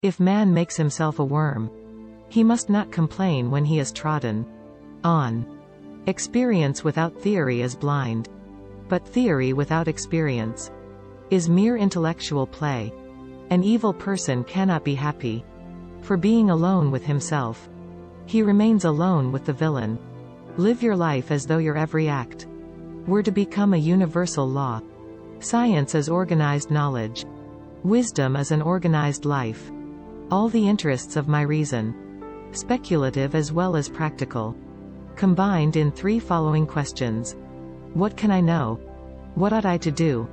If man makes himself a worm, he must not complain when he is trodden on. Experience without theory is blind. But theory without experience is mere intellectual play. An evil person cannot be happy. For being alone with himself, he remains alone with the villain. Live your life as though your every act were to become a universal law. Science is organized knowledge. Wisdom is an organized life. All the interests of my reason, speculative as well as practical, combined in 3 following questions. What can I know? What ought I to do?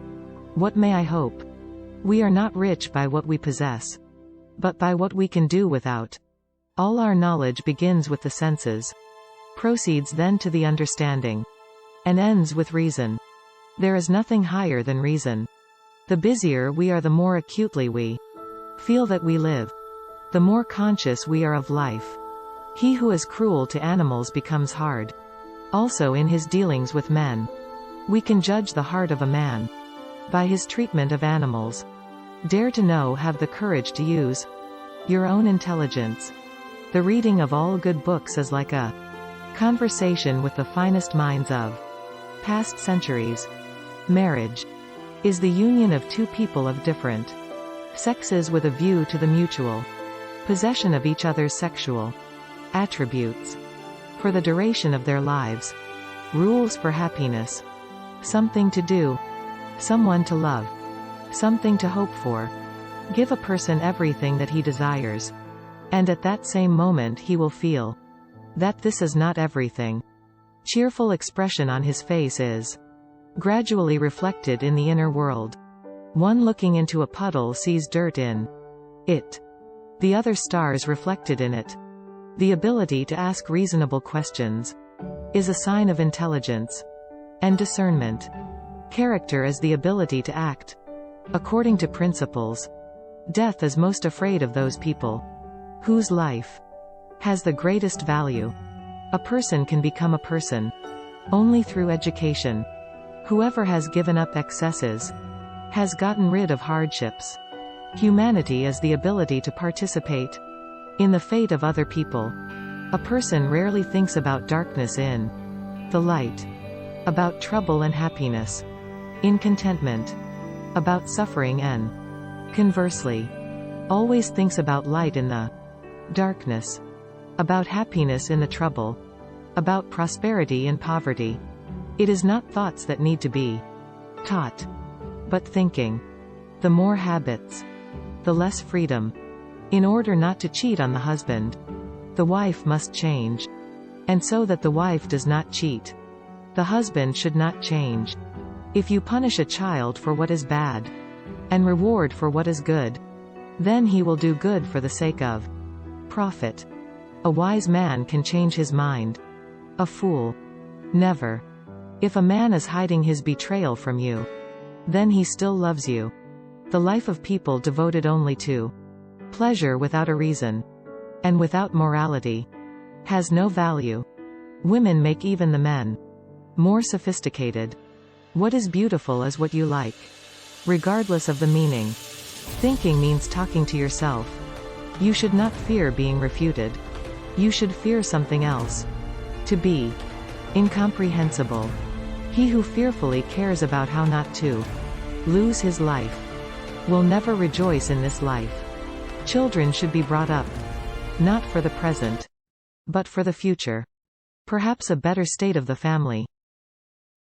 What may I hope? We are not rich by what we possess, but by what we can do without. All our knowledge begins with the senses, proceeds then to the understanding, and ends with reason. There is nothing higher than reason. The busier we are, the more acutely we feel that we live, the more conscious we are of life. He who is cruel to animals becomes hard also in his dealings with men. We can judge the heart of a man by his treatment of animals. Dare to know, have the courage to use your own intelligence. The reading of all good books is like a conversation with the finest minds of past centuries. Marriage is the union of 2 people of different sexes with a view to the mutual possession of each other's sexual attributes for the duration of their lives. Rules for happiness: something to do, someone to love, something to hope for. Give a person everything that he desires, and at that same moment he will feel that this is not everything. Cheerful expression on his face is gradually reflected in the inner world. One looking into a puddle sees dirt in it, the other stars reflected in it. The ability to ask reasonable questions is a sign of intelligence and discernment. Character is the ability to act according to principles. Death is most afraid of those people whose life has the greatest value. A person can become a person only through education. Whoever has given up excesses has gotten rid of hardships. Humanity is the ability to participate in the fate of other people. A person rarely thinks about darkness in the light, about trouble and happiness in contentment, about suffering and, conversely, always thinks about light in the darkness, about happiness in the trouble, about prosperity in poverty. It is not thoughts that need to be taught, but thinking. The more habits, the less freedom. In order not to cheat on the husband, the wife must change, and so that the wife does not cheat, the husband should not change. If you punish a child for what is bad, and reward for what is good, then he will do good for the sake of profit. A wise man can change his mind. A fool, never. If a man is hiding his betrayal from you, then he still loves you. The life of people devoted only to pleasure without a reason, and without morality, has no value. Women make even the men more sophisticated. What is beautiful is what you like, regardless of the meaning. Thinking means talking to yourself. You should not fear being refuted. You should fear something else. To be incomprehensible. He who fearfully cares about how not to lose his life will never rejoice in this life. Children should be brought up, not for the present, but for the future. Perhaps a better state of the family